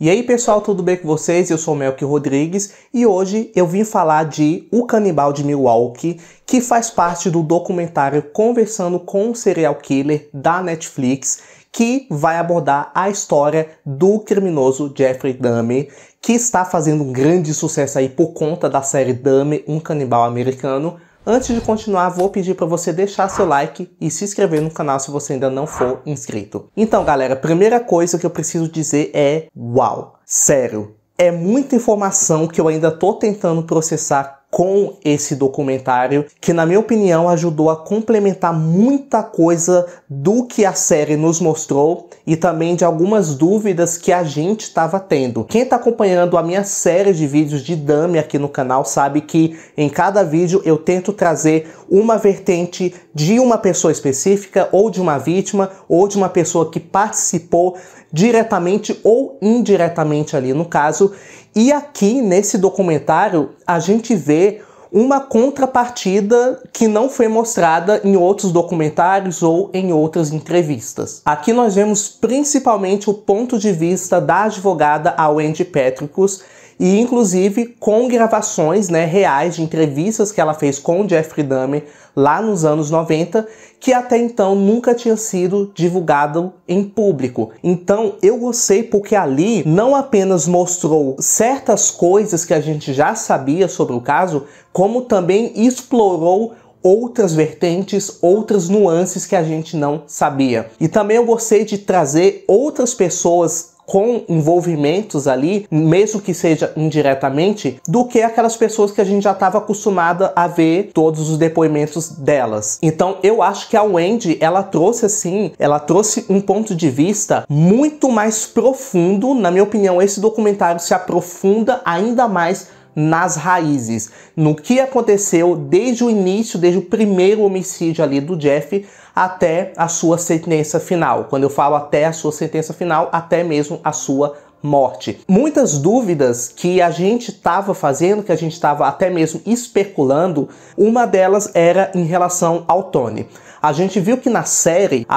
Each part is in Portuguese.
E aí pessoal, tudo bem com vocês? Eu sou o Melky Rodrigues e hoje eu vim falar de O Canibal de Milwaukee, que faz parte do documentário Conversando com o Serial Killer da Netflix, que vai abordar a história do criminoso Jeffrey Dahmer, que está fazendo um grande sucesso aí por conta da série Dahmer, um canibal americano. Antes de continuar, vou pedir para você deixar seu like e se inscrever no canal se você ainda não for inscrito. Então, galera, a primeira coisa que eu preciso dizer é uau! Sério, é muita informação que eu ainda tô tentando processar com esse documentário, que na minha opinião ajudou a complementar muita coisa do que a série nos mostrou e também de algumas dúvidas que a gente estava tendo. Quem está acompanhando a minha série de vídeos de Dahmer aqui no canal sabe que em cada vídeo eu tento trazer uma vertente de uma pessoa específica, ou de uma vítima, ou de uma pessoa que participou diretamente ou indiretamente ali no caso. E aqui nesse documentário a gente vê uma contrapartida que não foi mostrada em outros documentários ou em outras entrevistas. Aqui nós vemos principalmente o ponto de vista da advogada Wendy Petricus, e inclusive com gravações reais de entrevistas que ela fez com o Jeffrey Dahmer lá nos anos 90, que até então nunca tinha sido divulgado em público. Então eu gostei porque ali não apenas mostrou certas coisas que a gente já sabia sobre o caso, como também explorou outras vertentes, outras nuances que a gente não sabia. E também eu gostei de trazer outras pessoas com envolvimentos ali, mesmo que seja indiretamente, do que aquelas pessoas que a gente já estava acostumada a ver todos os depoimentos delas. Então eu acho que a Wendy, ela trouxe um ponto de vista muito mais profundo. Na minha opinião, esse documentário se aprofunda ainda mais nas raízes, no que aconteceu desde o início, desde o primeiro homicídio ali do Jeff até a sua sentença final. Quando eu falo até a sua sentença final, até mesmo a sua morte. Muitas dúvidas que a gente estava fazendo, que a gente estava até mesmo especulando, uma delas era em relação ao Tony. A gente viu que a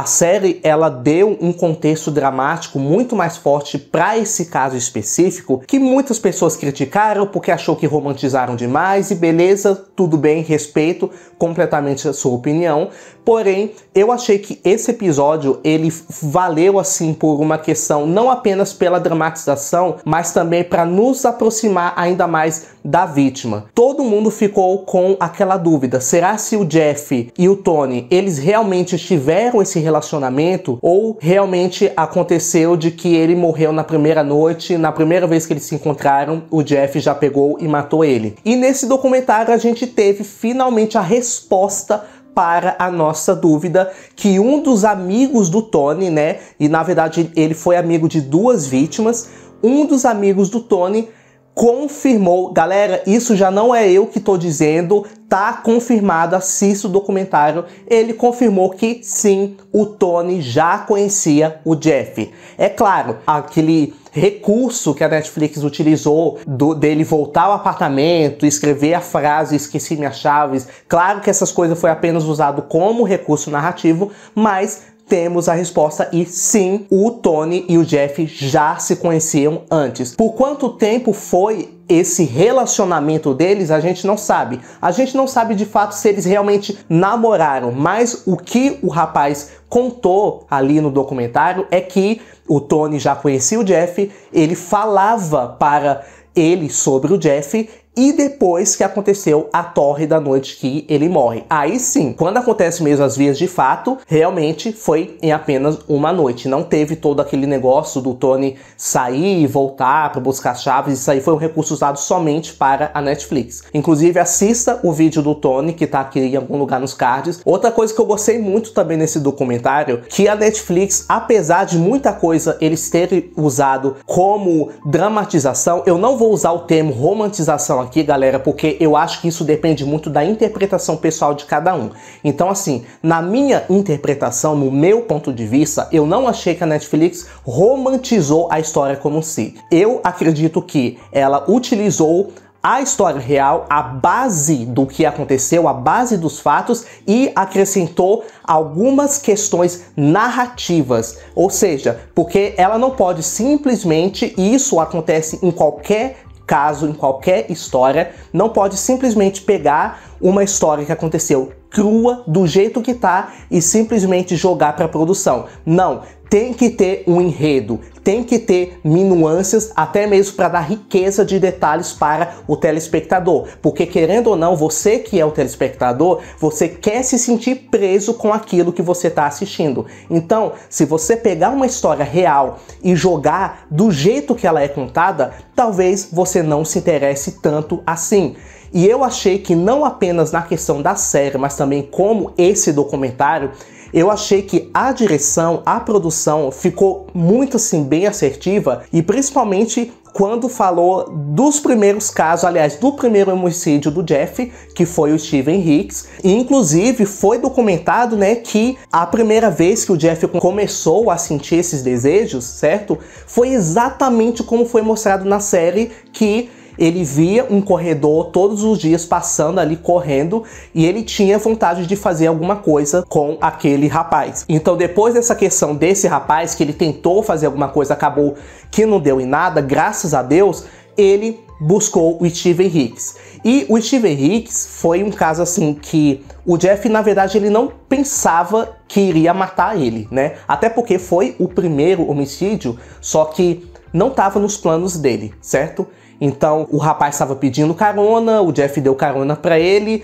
série ela deu um contexto dramático muito mais forte para esse caso específico, que muitas pessoas criticaram porque achou que romantizaram demais, e beleza, tudo bem, respeito completamente a sua opinião. Porém, eu achei que esse episódio, ele valeu assim por uma questão não apenas pela dramatização, mas também para nos aproximar ainda mais da vítima. Todo mundo ficou com aquela dúvida: será se o Jeff e o Tony, eles realmente tiveram esse relacionamento, ou realmente aconteceu de que ele morreu na primeira noite, na primeira vez que eles se encontraram, o Jeff já pegou e matou ele? E nesse documentário a gente teve finalmente a resposta para a nossa dúvida, que um dos amigos do Tony, e na verdade ele foi amigo de duas vítimas, um dos amigos do Tony confirmou. Galera, isso já não é eu que tô dizendo, tá confirmado, assista o documentário. Ele confirmou que sim, o Tony já conhecia o Jeff. É claro, aquele recurso que a Netflix utilizou dele voltar ao apartamento, escrever a frase "esqueci minhas chaves", claro que essas coisas foi apenas usado como recurso narrativo, mas temos a resposta e sim, o Tony e o Jeff já se conheciam antes. Por quanto tempo foi esse relacionamento deles, a gente não sabe. A gente não sabe de fato se eles realmente namoraram, mas o que o rapaz contou ali no documentário é que o Tony já conhecia o Jeff, ele falava para ele sobre o Jeff, e depois que aconteceu a tórrida noite que ele morre. Aí sim, quando acontece mesmo as vias de fato, realmente foi em apenas uma noite. Não teve todo aquele negócio do Tony sair e voltar para buscar as chaves. Isso aí foi um recurso usado somente para a Netflix. Inclusive, assista o vídeo do Tony, que tá aqui em algum lugar nos cards. Outra coisa que eu gostei muito também nesse documentário, que a Netflix, apesar de muita coisa eles terem usado como dramatização, eu não vou usar o termo romantização aqui, galera, porque eu acho que isso depende muito da interpretação pessoal de cada um. Então, assim, na minha interpretação, no meu ponto de vista, eu não achei que a Netflix romantizou a história como si. Eu acredito que ela utilizou a história real, a base do que aconteceu, a base dos fatos, e acrescentou algumas questões narrativas. Ou seja, porque ela não pode simplesmente, e isso acontece em qualquer caso, em qualquer história, não pode simplesmente pegar uma história que aconteceu crua, do jeito que tá, e simplesmente jogar para produção. Não, tem que ter um enredo, tem que ter nuances, até mesmo para dar riqueza de detalhes para o telespectador. Porque querendo ou não, você que é o telespectador, você quer se sentir preso com aquilo que você está assistindo. Então, se você pegar uma história real e jogar do jeito que ela é contada, talvez você não se interesse tanto assim. E eu achei que não apenas na questão da série, mas também como esse documentário, eu achei que a direção, a produção ficou muito assim bem assertiva, e principalmente quando falou dos primeiros casos, aliás, do primeiro homicídio do Jeff, que foi o Steven Hicks. E inclusive foi documentado, né, que a primeira vez que o Jeff começou a sentir esses desejos, certo? Foi exatamente como foi mostrado na série, que ele via um corredor todos os dias passando ali correndo e ele tinha vontade de fazer alguma coisa com aquele rapaz. Então depois dessa questão desse rapaz, que ele tentou fazer alguma coisa, acabou que não deu em nada, graças a Deus, ele buscou o Steven Hicks. E o Steven Hicks foi um caso assim que o Jeff, na verdade, ele não pensava que iria matar ele, né? Até porque foi o primeiro homicídio, só que não estava nos planos dele, certo? Então o rapaz estava pedindo carona, o Jeff deu carona para ele,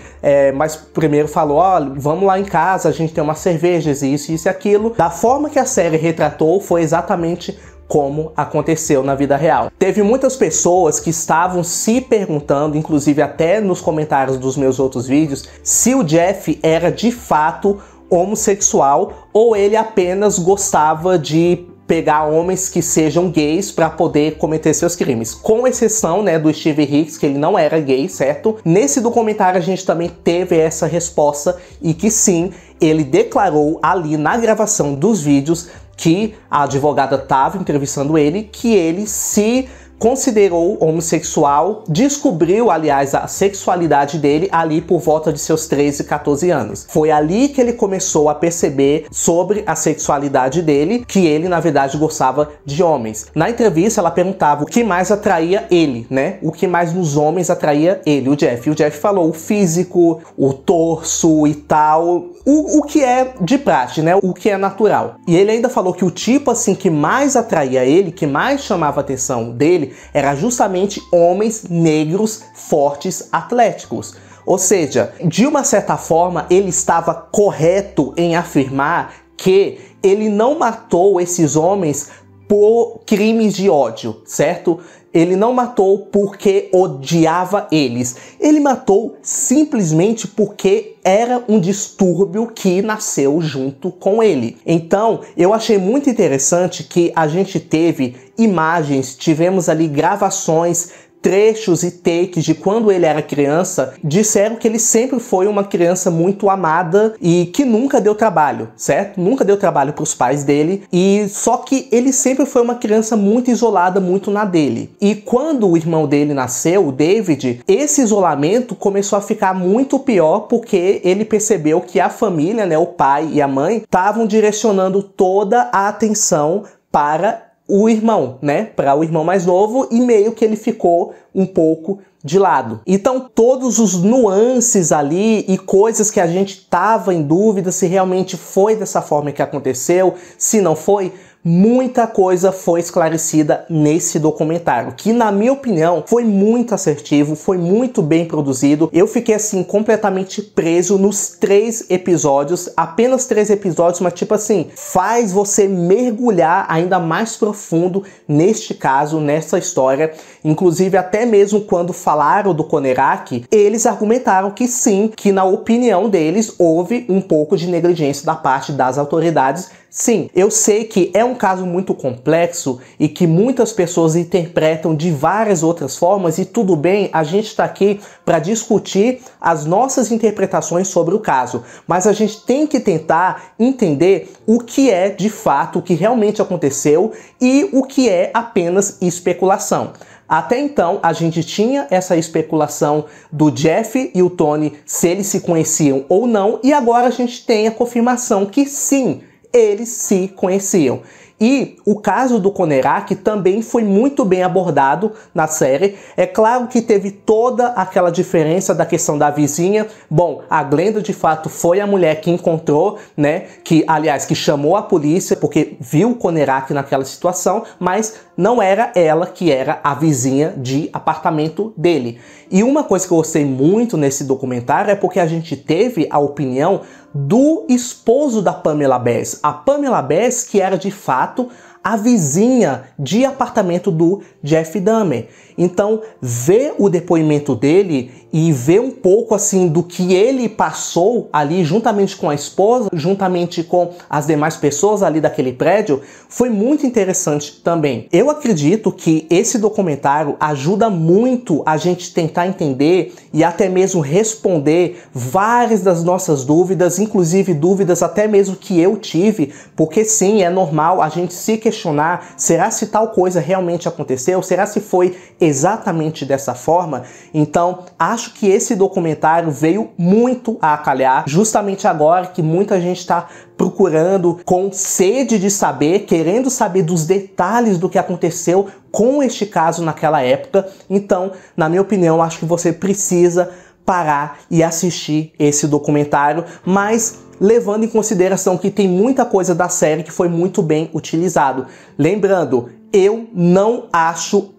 mas primeiro falou, ó, vamos lá em casa, a gente tem umas cervejas, isso e aquilo. Da forma que a série retratou, foi exatamente como aconteceu na vida real. Teve muitas pessoas que estavam se perguntando, inclusive até nos comentários dos meus outros vídeos, se o Jeff era de fato homossexual ou ele apenas gostava de pegar homens que sejam gays para poder cometer seus crimes. Com exceção, né, do Steven Hicks, que ele não era gay, certo? Nesse documentário a gente também teve essa resposta, e que sim, ele declarou ali na gravação dos vídeos que a advogada estava entrevistando ele, que ele se considerou homossexual, descobriu, aliás, a sexualidade dele ali por volta de seus 13, 14 anos. Foi ali que ele começou a perceber sobre a sexualidade dele, que ele, na verdade, gostava de homens. Na entrevista, ela perguntava o que mais atraía ele, né? O que mais nos homens atraía ele, o Jeff. E o Jeff falou o físico, o torso e tal, o que é de praxe, né? O que é natural. E ele ainda falou que o tipo, assim, que mais atraía ele, que mais chamava a atenção dele, era justamente homens negros, fortes, atléticos. Ou seja, de uma certa forma, ele estava correto em afirmar que ele não matou esses homens por crimes de ódio, certo? Ele não matou porque odiava eles. Ele matou simplesmente porque era um distúrbio que nasceu junto com ele. Então, eu achei muito interessante que a gente teve imagens, tivemos ali gravações, trechos e takes de quando ele era criança. Disseram que ele sempre foi uma criança muito amada e que nunca deu trabalho, certo? Nunca deu trabalho para os pais dele, e só que ele sempre foi uma criança muito isolada, muito na dele. E quando o irmão dele nasceu, o David, esse isolamento começou a ficar muito pior, porque ele percebeu que a família, né, o pai e a mãe, estavam direcionando toda a atenção para o irmão, né, para o irmão mais novo, e meio que ele ficou um pouco de lado. Então todos os nuances ali e coisas que a gente tava em dúvida se realmente foi dessa forma que aconteceu, se não foi, muita coisa foi esclarecida nesse documentário, que na minha opinião foi muito assertivo, foi muito bem produzido. Eu fiquei assim completamente preso nos 3 episódios, apenas 3 episódios, mas tipo assim, faz você mergulhar ainda mais profundo neste caso, nessa história. Inclusive até mesmo quando falaram do Conerak, eles argumentaram que sim, que na opinião deles houve um pouco de negligência da parte das autoridades, Sim, eu sei que é um caso muito complexo e que muitas pessoas interpretam de várias outras formas e tudo bem, a gente está aqui para discutir as nossas interpretações sobre o caso, mas a gente tem que tentar entender o que é de fato, o que realmente aconteceu e o que é apenas especulação. Até então, a gente tinha essa especulação do Jeff e o Tony, se eles se conheciam ou não, e agora a gente tem a confirmação que sim, eles se conheciam. E o caso do Conerak também foi muito bem abordado na série. É claro que teve toda aquela diferença da questão da vizinha. Bom, a Glenda de fato foi a mulher que encontrou, né? Que, aliás, que chamou a polícia porque viu o Conerak naquela situação, mas não era ela que era a vizinha de apartamento dele. E uma coisa que eu gostei muito nesse documentário é porque a gente teve a opinião do esposo da Pamela Bess. A Pamela Bess, que era de fato a vizinha de apartamento do Jeff Dahmer. Então, ver o depoimento dele e ver um pouco assim do que ele passou ali juntamente com a esposa, juntamente com as demais pessoas ali daquele prédio, foi muito interessante também. Eu acredito que esse documentário ajuda muito a gente tentar entender e até mesmo responder várias das nossas dúvidas, inclusive dúvidas até mesmo que eu tive, porque sim, é normal a gente se questionar, será se tal coisa realmente aconteceu? Será se foi exatamente dessa forma? Então, acho que esse documentário veio muito a calhar, justamente agora que muita gente está procurando com sede de saber, querendo saber dos detalhes do que aconteceu com este caso naquela época. Então, na minha opinião, acho que você precisa parar e assistir esse documentário, mas levando em consideração que tem muita coisa da série que foi muito bem utilizado. Lembrando, eu não acho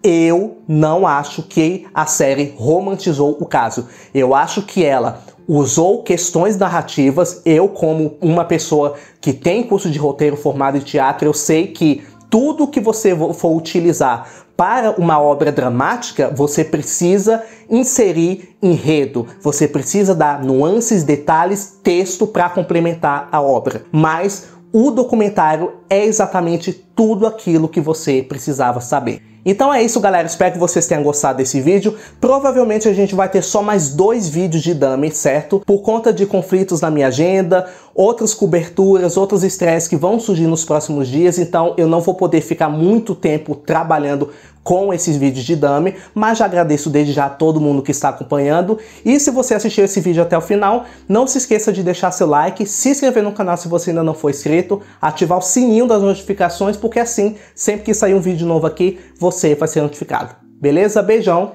que a série romantizou o caso. Eu acho que ela usou questões narrativas. Eu, como uma pessoa que tem curso de roteiro formado em teatro, eu sei que tudo que você for utilizar para uma obra dramática, você precisa inserir enredo, você precisa dar nuances, detalhes, texto para complementar a obra. Mas o documentário é exatamente tudo aquilo que você precisava saber. Então é isso, galera. Espero que vocês tenham gostado desse vídeo. Provavelmente a gente vai ter só mais 2 vídeos de Dahmer, certo? Por conta de conflitos na minha agenda, outras coberturas, outros estresses que vão surgir nos próximos dias. Então eu não vou poder ficar muito tempo trabalhando com esses vídeos de Dahmer, mas já agradeço desde já a todo mundo que está acompanhando. E se você assistiu esse vídeo até o final, não se esqueça de deixar seu like, se inscrever no canal se você ainda não for inscrito, ativar o sininho das notificações, porque assim, sempre que sair um vídeo novo aqui, você vai ser notificado. Beleza? Beijão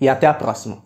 e até a próxima.